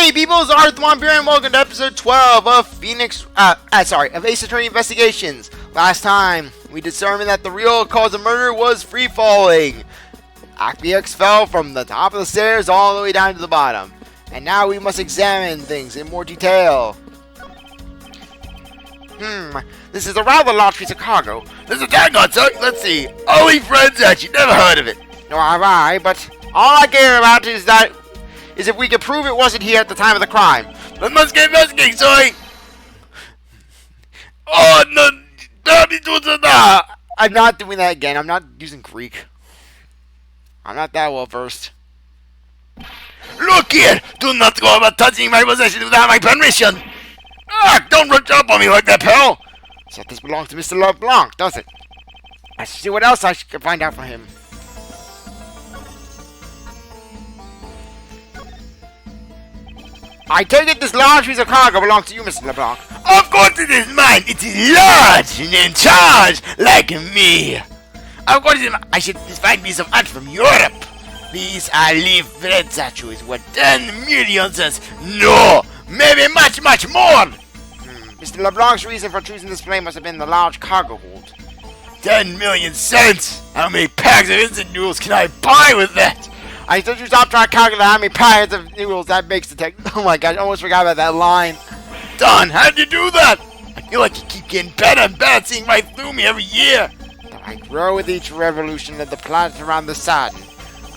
Hey people, it's CzarThwomp here and welcome to episode 12 of Ace Attorney Investigations. Last time, we determined that the real cause of murder was free falling. X fell from the top of the stairs all the way down to the bottom. And now we must examine things in more detail. This is a rather large piece of cargo. This is a tag on, sir. Let's see. Only friends that you never heard of it. Nor have I, but all I care about is if we can prove it wasn't here at the time of the crime. Then let's get investigating, sorry. Oh, no. I'm not doing that again. I'm not using Greek. I'm not that well versed. Look here. Do not go about touching my possessions without my permission. Don't rush up on me like that, pal. So this belongs to Mr. LeBlanc, does it? Let's see what else I can find out from him. I take it this large piece of cargo belongs to you, Mr. LeBlanc. Of course it is mine. It is large and in charge, like me. Of course I should find me some art from Europe. These olive bread statues worth 10 million cents. No, maybe much, much more. Mr. LeBlanc's reason for choosing this plane must have been the large cargo hold. 10 million cents? How many packs of instant noodles can I buy with that? I thought you stopped trying to calculate how many packets of noodles that makes to take. Oh my gosh, I almost forgot about that line. Don, how'd you do that? I feel like you keep getting better and better, seeing right through me every year. I grow with each revolution of the planet around the sun.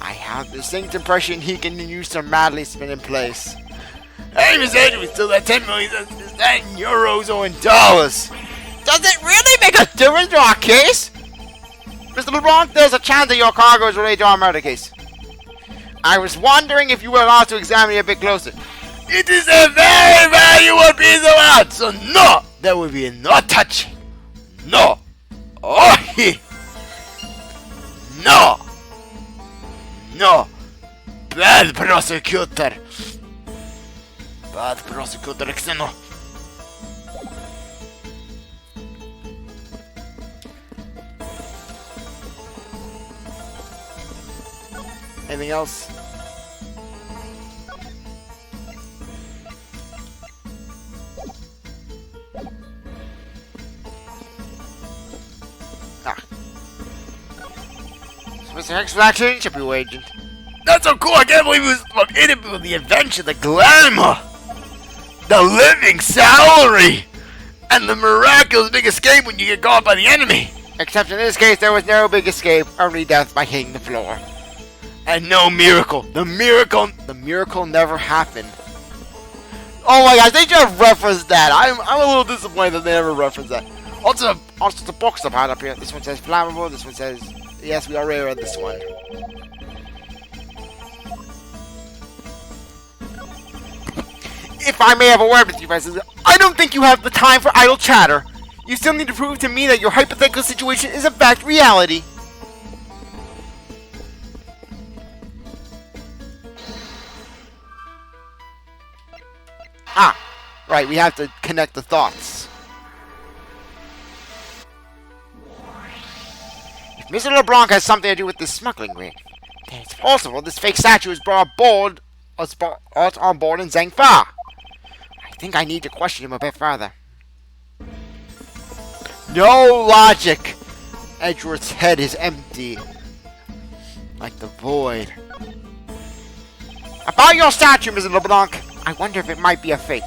I have the distinct impression he continues to madly spin in place. Hey, Miss Edgeworth, still that 10 million cents. Is that in euros or in dollars? Does it really make a difference to our case? Mr. LeBlanc, there's a chance that your cargo is related to our murder case. I was wondering if you were allowed to examine it a bit closer. It is a very valuable piece of art, so no, there will be no touch. No. Oh, no. No. Bad prosecutor. Bad prosecutor, Xeno. Anything else? Mr. Extraction should be agent. That's so cool. I can't believe it was in it with the adventure, the glamour, the living salary, and the miraculous big escape when you get caught by the enemy. Except in this case, there was no big escape, only death by hitting the floor. And no miracle. The miracle never happened. Oh my gosh, they should have referenced that. I'm a little disappointed that they never referenced that. Also the books I've had up here. This one says flammable, this one says... Yes, we already read this one. If I may have a word with you, President, I don't think you have the time for idle chatter. You still need to prove to me that your hypothetical situation is in fact reality. Right, we have to connect the thoughts. Mr. LeBlanc has something to do with this smuggling ring. Then it's possible this fake statue was brought on board in Zhangfa. I think I need to question him a bit further. No logic! Edgeworth's head is empty. Like the void. About your statue, Mr. LeBlanc, I wonder if it might be a fake.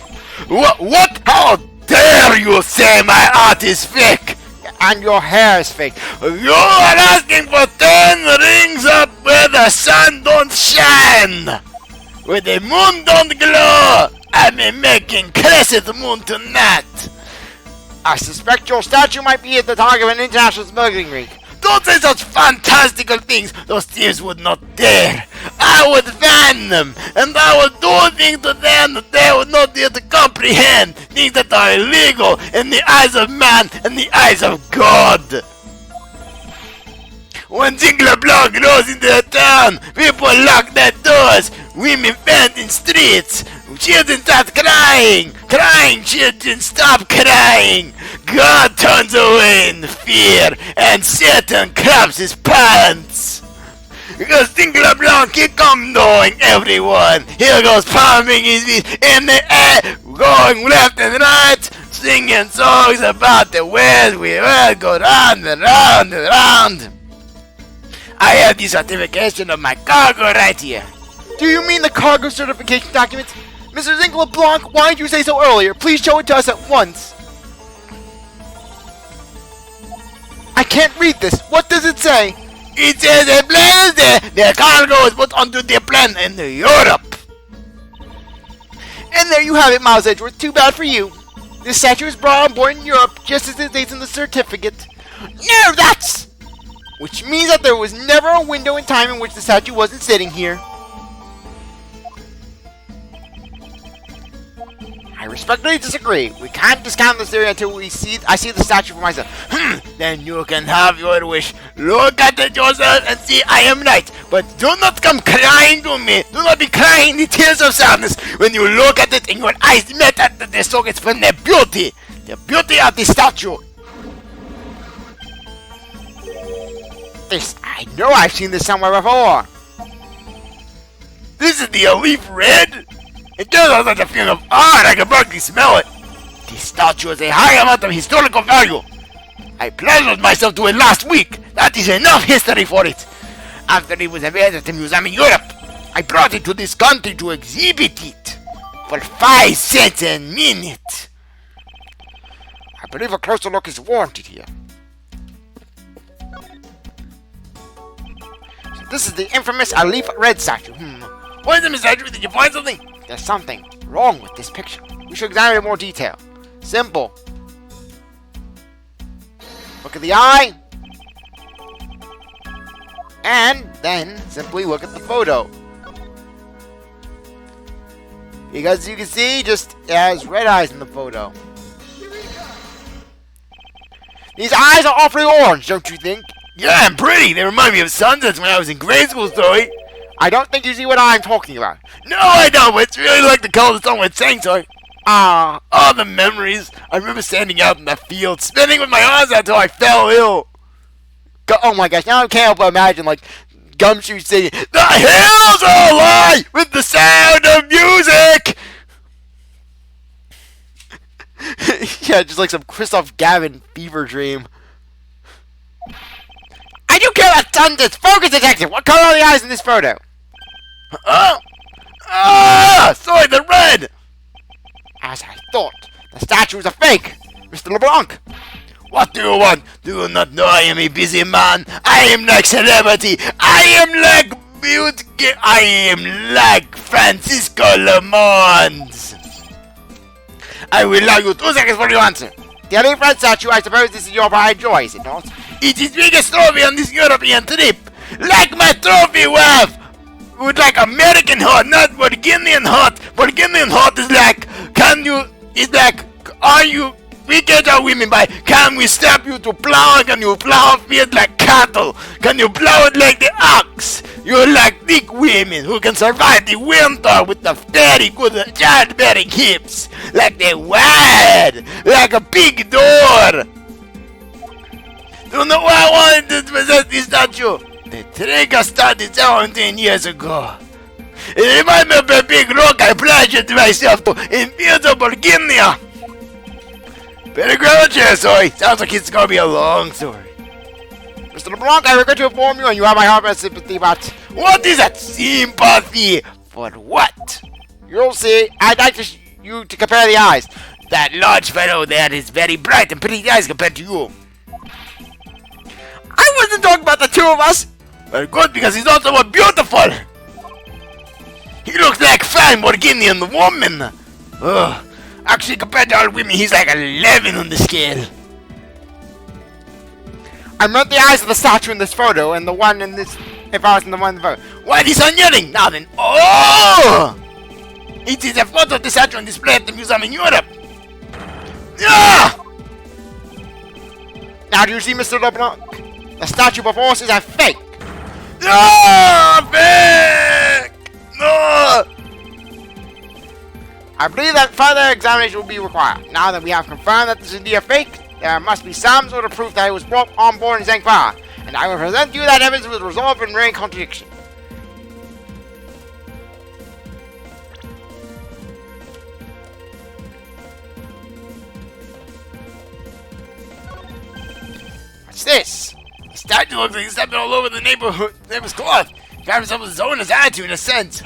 What? How dare you say my art is fake? And your hair is fake. You are asking for 10 rings up where the sun don't shine, where the moon don't glow. I'm making crescent moon tonight. I suspect your statue might be at the target of an international smuggling ring. Don't say such fantastical things. Those thieves would not dare. I would ban them, and I would do things to them that they would not dare to comprehend. Things that are illegal in the eyes of man and the eyes of God. When LeBlanc goes into a town, people lock their doors. Women faint in streets. Children start crying. Crying children stop crying. God turns away in fear, and Satan claps his pants. Because Dingle LeBlanc, he come knowing everyone. Here goes palming his feet in the air, going left and right, singing songs about the ways we will go round and round and round. I have the certification of my cargo right here. Do you mean the cargo certification documents? Mr. Dingle LeBlanc, why didn't you say so earlier? Please show it to us at once. I can't read this. What does it say? It says the plane is there. The cargo is put onto the plane in Europe. And there you have it, Miles Edgeworth. Too bad for you. This statue was brought on board in Europe just as it states in the certificate. No, that's... Which means that there was never a window in time in which the statue wasn't sitting here. I respectfully disagree. We can't discount this theory until I see the statue for myself. Then you can have your wish. Look at it yourself and see I am right. But do not come crying to me. Do not be crying the tears of sadness when you look at it and your eyes met at the sockets from the beauty of the statue. This, I know I've seen this somewhere before. This is the leaf red. It gives us such a feeling of art, I can practically smell it. This statue has a high amount of historical value. I pleasured myself to it last week. That is enough history for it. After it was available at the museum in Europe, I brought it to this country to exhibit it. For 5 cents a minute. I believe a closer look is warranted here. So this is the infamous leaf red statue. What is it, Miss Edgeworth? Did you find something? There's something wrong with this picture. We should examine it in more detail. Simple. Look at the eye. And then simply look at the photo. Because you can see, just it has red eyes in the photo. These eyes are awfully orange, don't you think? Yeah, I'm pretty. They remind me of sunsets when I was in grade school, Zoe. I don't think you see what I'm talking about. No, I don't, but it's really like the color the song was saying, sorry. All the memories. I remember standing out in the field, spinning with my arms out until I fell ill. Oh my gosh, now I can't help but imagine, like, Gumshoe singing, "The hills are alive with the sound of music!" Yeah, just like some Christoph Gavin fever dream. I do care about thunders! Focus detective! What color are the eyes in this photo? Sorry, they're red! As I thought, the statue is a fake! Mr. LeBlanc! What do you want? Do you not know I am a busy man? I am like celebrity! I am like beauty! I am like Francisco Lemons! I will allow you 2 seconds for your answer. The leaf red statue, I suppose this is your pride and joy, is it not? It is biggest trophy on this European trip! Like my trophy wife! Would like American hot, not Burgundian hot. Burgundian hot is like, are you, we get our women by, can we step you to plow? Can you plow a field like cattle? Can you plow it like the ox? You're like thick women who can survive the winter with the very good childbearing hips. Like the wide, like a big door. Do you know why I wanted to possess this statue? The trigger started 17 years ago. It reminds me of a big rock I pledged to myself to in fields of Virginia. Better grab a chair, sorry. Sounds like it's gonna be a long story. Mr. LeBlanc, I regret to inform you, and you have my heart and sympathy, but... What is that sympathy? For what? You'll see. I'd like you to compare the eyes. That large fellow there is very bright and pretty eyes compared to you. I wasn't talking about the two of us. Well, good, because he's also more beautiful. He looks like fine Burgundian woman. Ugh. Actually, compared to all women, he's like 11 on the scale. I meant the eyes of the statue in this photo and the one in this... If I was in the one in the photo. Why this on yelling? Now then. Oh! It is a photo of the statue on display at the museum in Europe. Yeah! Now do you see, Mr. LeBlanc? The statue before us is a fake. No! Fake! No! I believe that further examination will be required. Now that we have confirmed that this is indeed a fake, there must be some sort of proof that it was brought on board in Zangfar. and I will present you that evidence with resolve and rare contradiction. What's this? The statue looks like he's stepping all over the neighbor's cloth. He got himself his own attitude in a sense.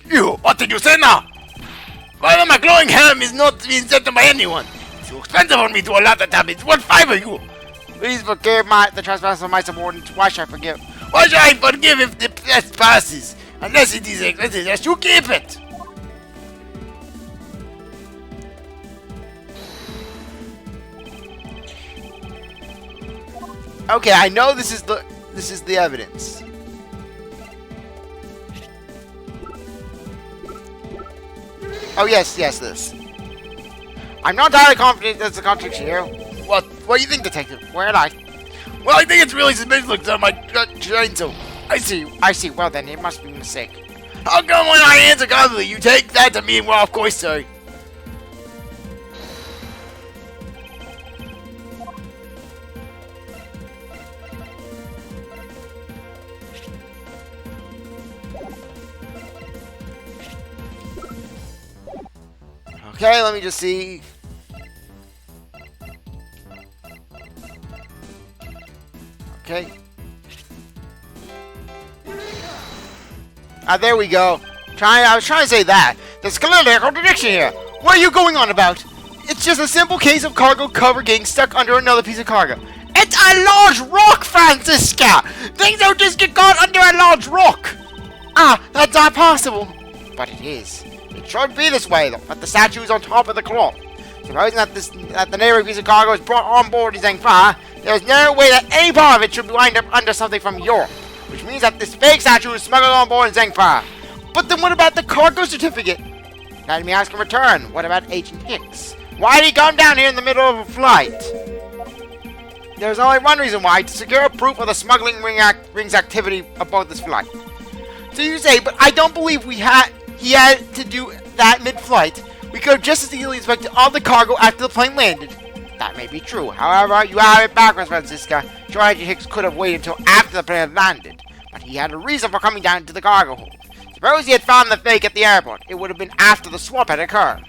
You, what did you say now? Well, my glowing ham is not being sent by anyone. It's too expensive for me to allow that to happen. It's worth 5 of you. Please forgive the trespass of my subordinates. Why should I forgive? Why should I forgive if the test passes? Unless it is expensive, just you keep it. Okay, I know this is the evidence. Oh yes, this. I'm not entirely confident there's a contradiction here. What do you think, Detective? Where'd I? Well, I think it's really suspicious looks on my train, so I see. Well then, it must be a mistake. How come when I answer confidently, you take that to mean, well, of course, sir? Okay, let me just see. Okay. There we go. I was trying to say that. There's clearly a contradiction here. What are you going on about? It's just a simple case of cargo cover getting stuck under another piece of cargo. It's a large rock, Francisca! Things don't just get caught under a large rock! That's not possible. But it is. It should be this way, though, but the statue is on top of the cloth. Supposing that the neighboring piece of cargo is brought on board in Zangfa, there's no way that any part of it should wind up under something from Europe, which means that this fake statue is smuggled on board in Zangfa. But then what about the cargo certificate? Let me ask in return, what about Agent Hicks? Why did he come down here in the middle of a flight? There's only one reason why, to secure proof of the smuggling ring's activity aboard this flight. So you say, but I don't believe he had to do that mid-flight. We could have just as easily inspected all the cargo after the plane landed. That may be true. However, you have it backwards, Francisca. Sure, Agent Hicks could have waited until after the plane had landed, but he had a reason for coming down to the cargo hold. Suppose he had found the fake at the airport. It would have been after the swap had occurred.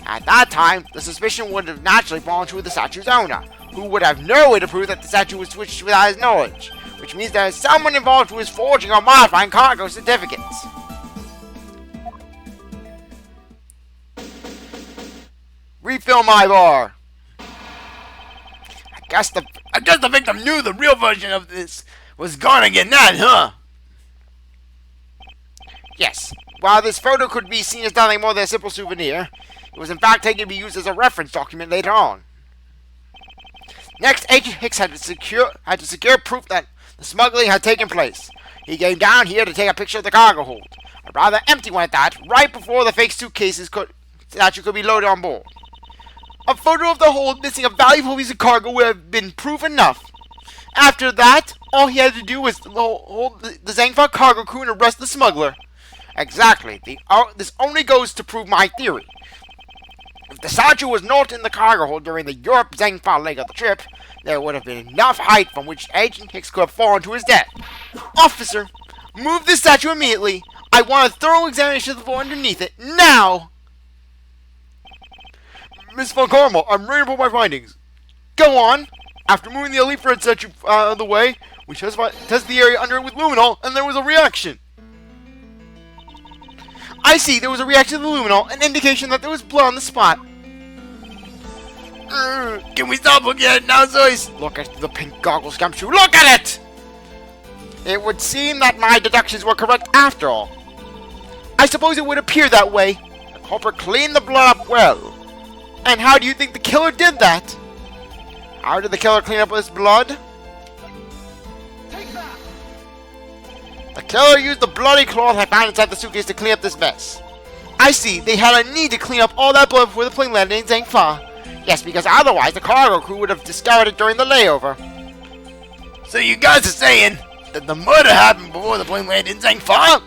At that time, the suspicion would have naturally fallen to the statue's owner, who would have no way to prove that the statue was switched without his knowledge, which means there is someone involved who is forging or modifying cargo certificates. Refill my bar. I guess the victim knew the real version of this was gonna get that, huh? Yes. While this photo could be seen as nothing more than a simple souvenir, it was in fact taken to be used as a reference document later on. Next, Agent Hicks had to secure proof that the smuggling had taken place. He came down here to take a picture of the cargo hold, a rather empty one at that, right before the fake suitcases could be loaded on board. A photo of the hold missing a valuable piece of cargo would have been proof enough. After that, all he had to do was hold the Zangfa cargo crew and arrest the smuggler. Exactly. This only goes to prove my theory. If the statue was not in the cargo hold during the Europe-Zangfa leg of the trip, there would have been enough height from which Agent Hicks could have fallen to his death. Officer, move this statue immediately. I want a thorough examination of the floor underneath it, now! Miss Von Carmel, I'm ready to report my findings. Go on. After moving the elite Fred statue out of the way, we tested the area under it with luminol, and there was a reaction. I see, there was a reaction to the luminol, an indication that there was blood on the spot. Can we stop looking at it now, Zoe? Look at the pink goggles, Gumshoe. Look at it! It would seem that my deductions were correct after all. I suppose it would appear that way. The culprit cleaned the blood up well. And how do you think the killer did that? How did the killer clean up his blood? The killer used the bloody cloth I found inside the suitcase to clean up this mess. I see, they had a need to clean up all that blood before the plane landed in Zangfa. Yes, because otherwise the cargo crew would have discovered it during the layover. So you guys are saying that the murder happened before the plane landed in Zangfa?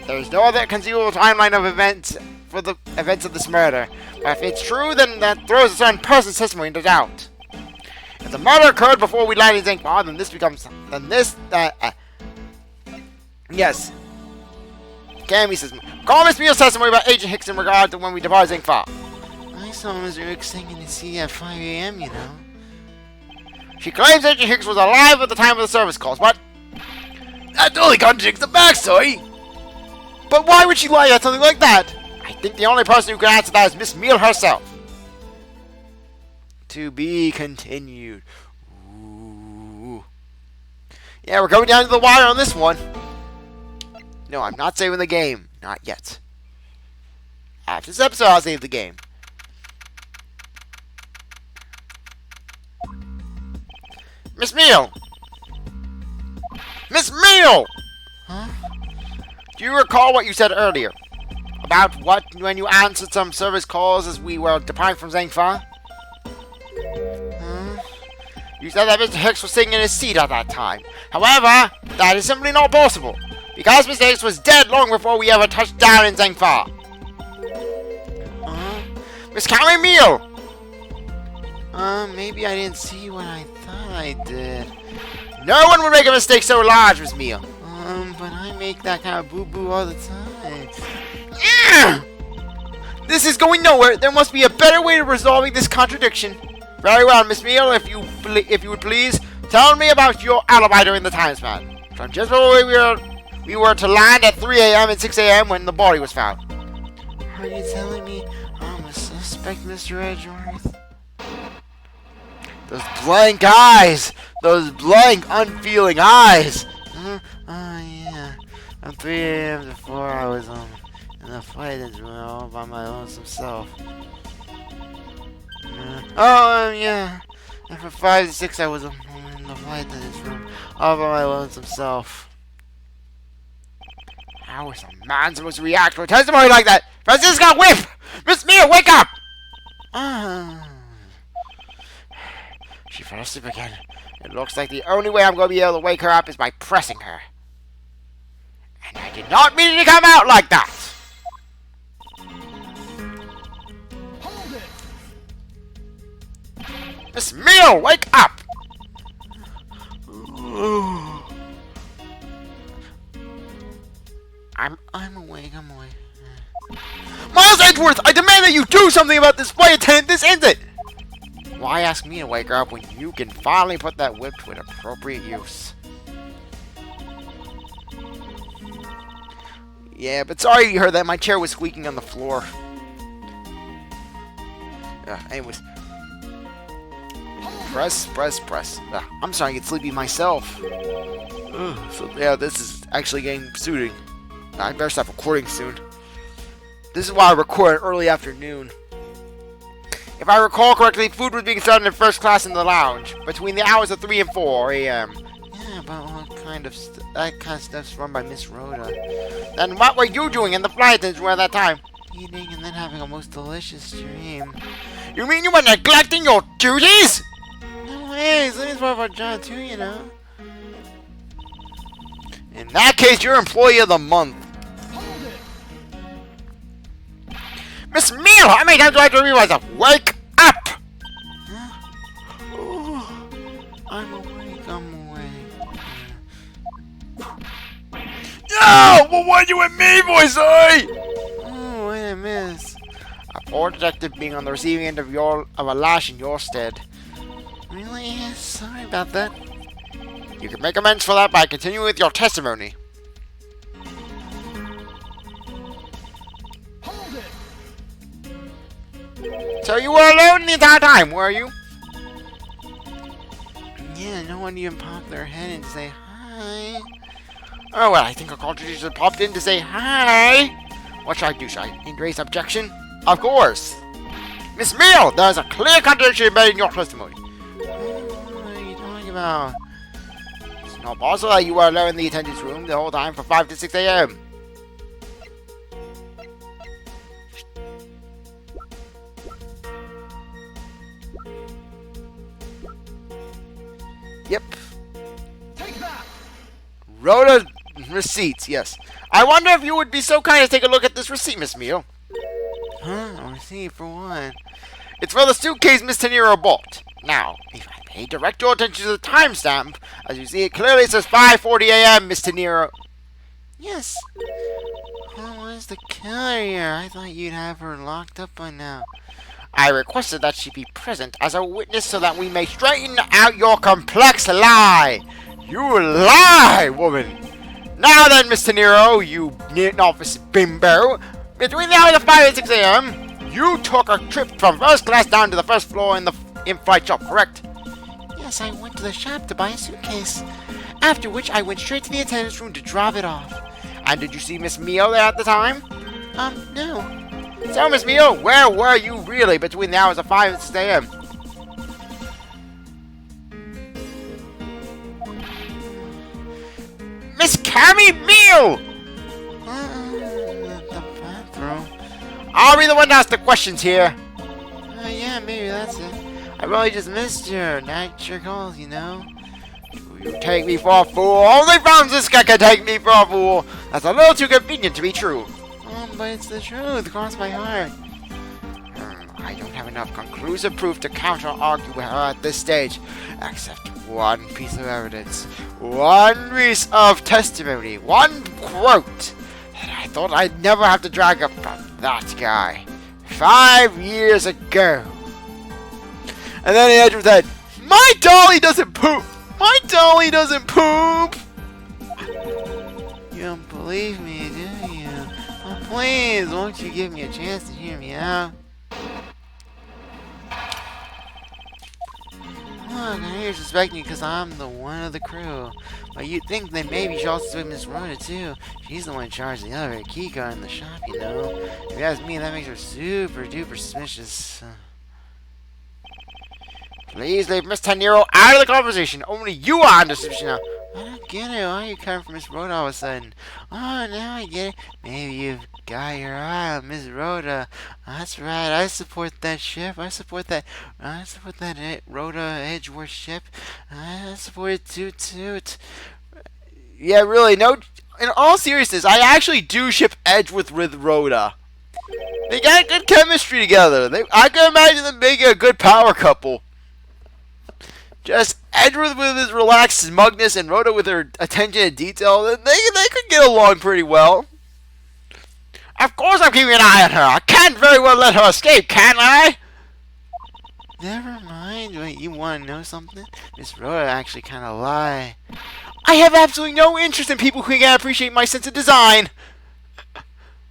There is no other conceivable timeline of events for the events of this murder. But if it's true, then that throws a certain person's testimony into doubt. If If the murder occurred before we landed in St. Paul, then yes. Cammy says, call Miss Meal's testimony about Agent Hicks in regard to when we departed St. Paul. I saw Mr. Hicks singing the sea at 5 a.m., you know. She claims Agent Hicks was alive at the time of the service calls, but That totally contradicts the backstory. But why would she lie about something like that? I think the only person who can answer that is Miss Meal herself. To be continued. Ooh. Yeah, we're going down to the wire on this one. No, I'm not saving the game. Not yet. After this episode, I'll save the game. Miss Meal! Miss Meal! Huh? Do you recall what you said earlier? About what when you answered some service calls as we were departing from Zhangfa? Huh? You said that Mr. Hicks was sitting in his seat at that time. However, that is simply not possible. Because Mr. Hicks was dead long before we ever touched down in Zhangfa. Miss Cammy Meal! Maybe I didn't see what I thought I did. No one would make a mistake so large, Miss Meal. But I make that kind of boo-boo all the time. This is going nowhere. There must be a better way of resolving this contradiction. Very well, Miss Meal, if you would please, tell me about your alibi during the time span. From just before we were to land at 3 a.m. and 6 a.m. when the body was found. Are you telling me I'm a suspect, Mr. Edgeworth? Those blank eyes! Those blank, unfeeling eyes! Yeah. From 3 a.m. to 4 I was in the flight room all by my lonesome self. Yeah. And from 5 to 6 I was in the flight room all by my lonesome self. How is a man supposed to react to a testimony like that? Francisca, whip! Miss Mia, wake up! She fell asleep again. It looks like the only way I'm going to be able to wake her up is by pressing her. And I did not mean it to come out like that! Hold it. Miss Mia, wake up! I'm awake. Miles Edgeworth, I demand that you do something about this flight attendant this instant! Why ask me to wake her up when you can finally put that whip to an appropriate use? Yeah, but sorry you heard that. My chair was squeaking on the floor. Anyways. Press. I'm starting to get sleepy myself. So yeah, this is actually getting soothing. I better stop recording soon. This is why I record early afternoon. If I recall correctly, food was being served in first class in the lounge between the hours of 3 and 4 a.m. Yeah, but what kind of that kind of stuff's run by Miss Rhoda. Then what were you doing in the flight attendants room at that time? Eating and then having a most delicious dream. You mean you were neglecting your duties? No way, sleeping's part of our job too, you know. In that case, you're Employee of the Month. Miss Meal, how many times do I have to remind myself? Wake up! Oh, I'm awake. No! Well, why you and me, boys, oi? Oh, what did I miss? A poor detective being on the receiving end of a lash in your stead. Really? Sorry about that. You can make amends for that by continuing with your testimony. So you were alone the entire time, were you? Yeah, no one even popped their head in to say hi. Oh well, I think a cartridge just popped in to say hi. What should I do? Should I raise objection? Of course. Miss Meal, there's a clear contradiction embedded in your testimony. What are you talking about? It's not possible that you were alone in the attendance room the whole time from 5 to 6 a.m. Yep. Take that. Rhoda receipts, yes. I wonder if you would be so kind to take a look at this receipt, Miss Meal. Huh? A receipt for what? It's for the suitcase Miss Tenero bought. Now, if I May I direct your attention to the timestamp. As you see, it clearly says 5:40 a.m., Mr. Nero. Yes. Who was the killer here? I thought you'd have her locked up by now. I requested that she be present as a witness so that we may straighten out your complex lie. You lie, woman. Now then, Mr. Nero, you novice bimbo. Between the hours of 5 and 6 a.m., you took a trip from first class down to the first floor in the in-flight shop, correct? Yes, I went to the shop to buy a suitcase. After which, I went straight to the attendant's room to drop it off. And did you see Miss Mio there at the time? No. So, Miss Mio, where were you really between the hours of 5 and 6 a.m.? Miss Cammy Mio! The bathroom. I'll be the one to ask the questions here. Yeah, maybe that's it. I really just missed her. Not your calls, you know. You take me for a fool. Only Francisca can take me for a fool. That's a little too convenient to be true. But it's the truth. Cross my heart. I don't have enough conclusive proof to counter-argue with her at this stage. Except one piece of evidence. One piece of testimony. One quote. And I thought I'd never have to drag up from that guy. 5 years ago. And then Edgeworth said, "My dolly doesn't poop! My dolly doesn't poop!" You don't believe me, do you? Oh, please, won't you give me a chance to hear me out? Look, I know you're suspecting me because I'm the one of the crew. But you'd think that maybe you should also suspect Miss Rhoda too. She's the one in charge of the elevator keycard in the shop, you know. If you ask me, that makes her super duper suspicious. Please leave Mr. Nero out of the conversation. Only you are under suspicion now. I don't get it. Why are you coming for Miss Rhoda all of a sudden? Oh, now I get it. Maybe you've got your eye on Miss Rhoda. That's right. I support that ship. I support that Rhoda Edgeworth ship. I support it toot. Yeah, really. No. In all seriousness, I actually do ship Edgeworth with Rhoda. They got good chemistry together. I can imagine them making a good power couple. Just Edgeworth with his relaxed smugness and Rhoda with her attention to detail, they could get along pretty well. Of course I'm keeping an eye on her. I can't very well let her escape, can I? Never mind. Wait, you want to know something? Miss Rhoda actually kind of lie. I have absolutely no interest in people who can't appreciate my sense of design.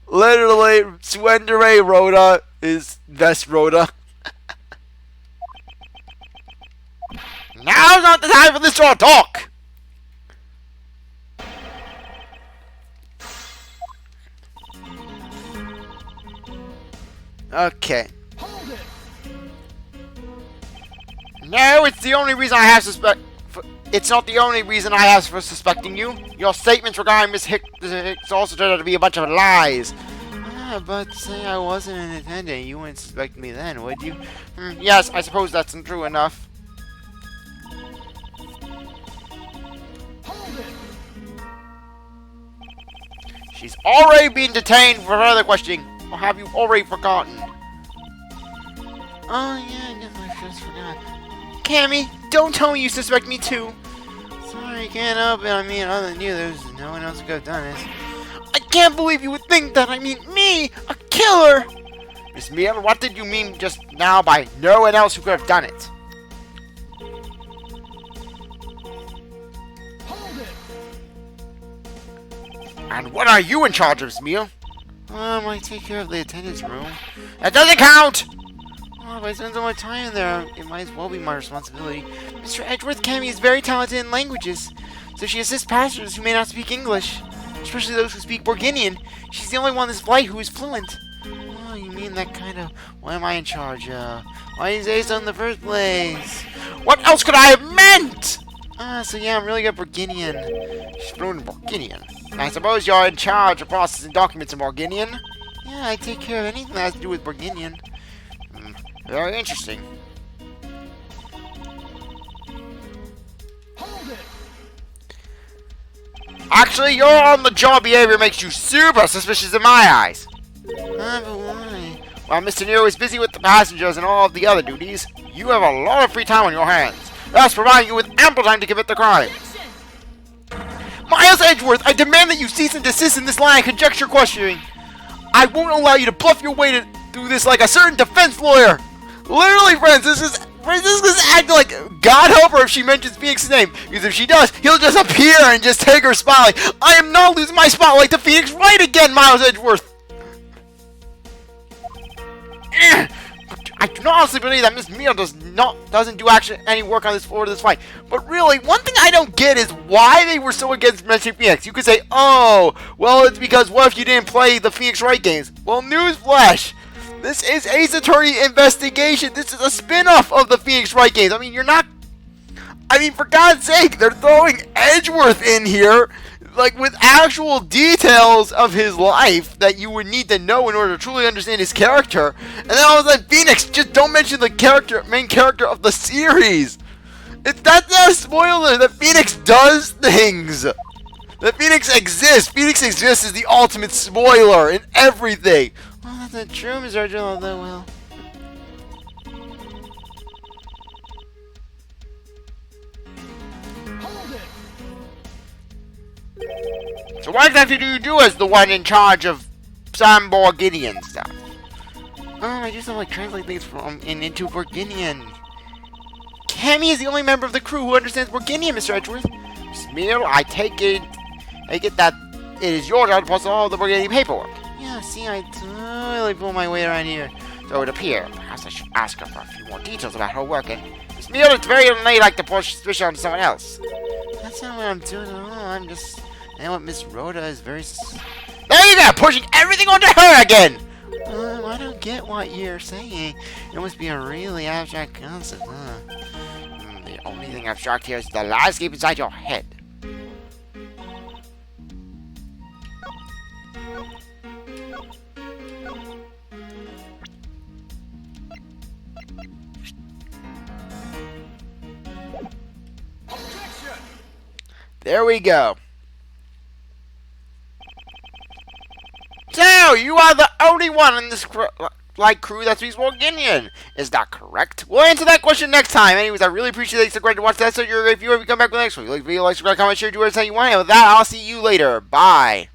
Literally, Swendere Rhoda is best Rhoda. Now's not the time for this sort of talk! Okay. Hold it! No, it's the only reason I have it's not the only reason I have for suspecting you. Your statements regarding Miss Hicks also turned out to be a bunch of lies. But say I wasn't an attendant, you wouldn't suspect me then, would you? Yes, I suppose that's true enough. She's already been detained for further questioning, or have you already forgotten? Oh yeah, I guess I just forgot. Cammy, don't tell me you suspect me too. Sorry, can't help it. I mean, other than you, there's no one else who could have done this. I can't believe you would think that. I mean, me, a killer. Miss Mia, what did you mean just now by no one else who could have done it? And what are you in charge of, Miss Mia? I take care of the attendance room. That doesn't count! Oh, if I spend so much time there, it might as well be my responsibility. Mr. Edgeworth Cammy is very talented in languages, so she assists passengers who may not speak English, especially those who speak Borginian. She's the only one on this flight who is fluent. Oh, you mean that kind of... Why am I in charge? Why didn't you say so in the first place? What else could I have meant? So yeah, I'm really good at Borginian. She's fluent in Borginian. I suppose you're in charge of processing documents in Borginian? Yeah, I take care of anything that has to do with Borginian. Very interesting. Hold it! Actually, your on-the-job behavior makes you super suspicious in my eyes. But why? While Mr. Nero is busy with the passengers and all of the other duties, you have a lot of free time on your hands. thus providing you with ample time to commit the crime. Miles Edgeworth, I demand that you cease and desist in this line of conjecture questioning. I won't allow you to bluff your way through this like a certain defense lawyer. Literally, friends, this is acting like God help her if she mentions Phoenix's name. Because if she does, he'll just appear and just take her spotlight. I am not losing my spotlight to Phoenix right again, Miles Edgeworth. I do not honestly believe that Miss Meal doesn't do actually any work on this floor of this fight. But really, one thing I don't get is why they were so against mentioning Phoenix. You could say, oh, well, it's because what if you didn't play the Phoenix Wright games? Well, newsflash. This is Ace Attorney Investigation. This is a spin-off of the Phoenix Wright games. I mean, for God's sake, they're throwing Edgeworth in here, like, with actual details of his life that you would need to know in order to truly understand his character. And then all of a sudden, Phoenix, just don't mention the main character of the series. That's not a spoiler that Phoenix does things. That Phoenix exists. Phoenix exists is the ultimate spoiler in everything. Well, that's not true, Mr. Archer, although, well. Hold it! So what exactly do you do as the one in charge of some Borginian stuff? I do something like translate things into Borginian. Cammy is the only member of the crew who understands Borginian, Mr. Edgeworth. Smeal, I take it that it is your job to post all the Borginian paperwork. Yeah, see, I totally pull my way around here. So it would appear, perhaps I should ask her for a few more details about her work, eh? Smeal, it's very unladylike to push suspicion onto someone else. That's not what I'm doing at all, I'm just... I know what Miss Rhoda is very... There you go! Pushing everything onto her again! I don't get what you're saying. It must be a really abstract concept, huh? The only thing abstract here is the landscape inside your head. Objection! There we go. So, you are the only one in this crew that speaks Borginian. Is that correct? We'll answer that question next time. Anyways, I really appreciate that you subscribed to watch that. So you're a great viewer. If you come back with the next one, like, video, like, subscribe, comment, share, do whatever you want. And with that, I'll see you later. Bye.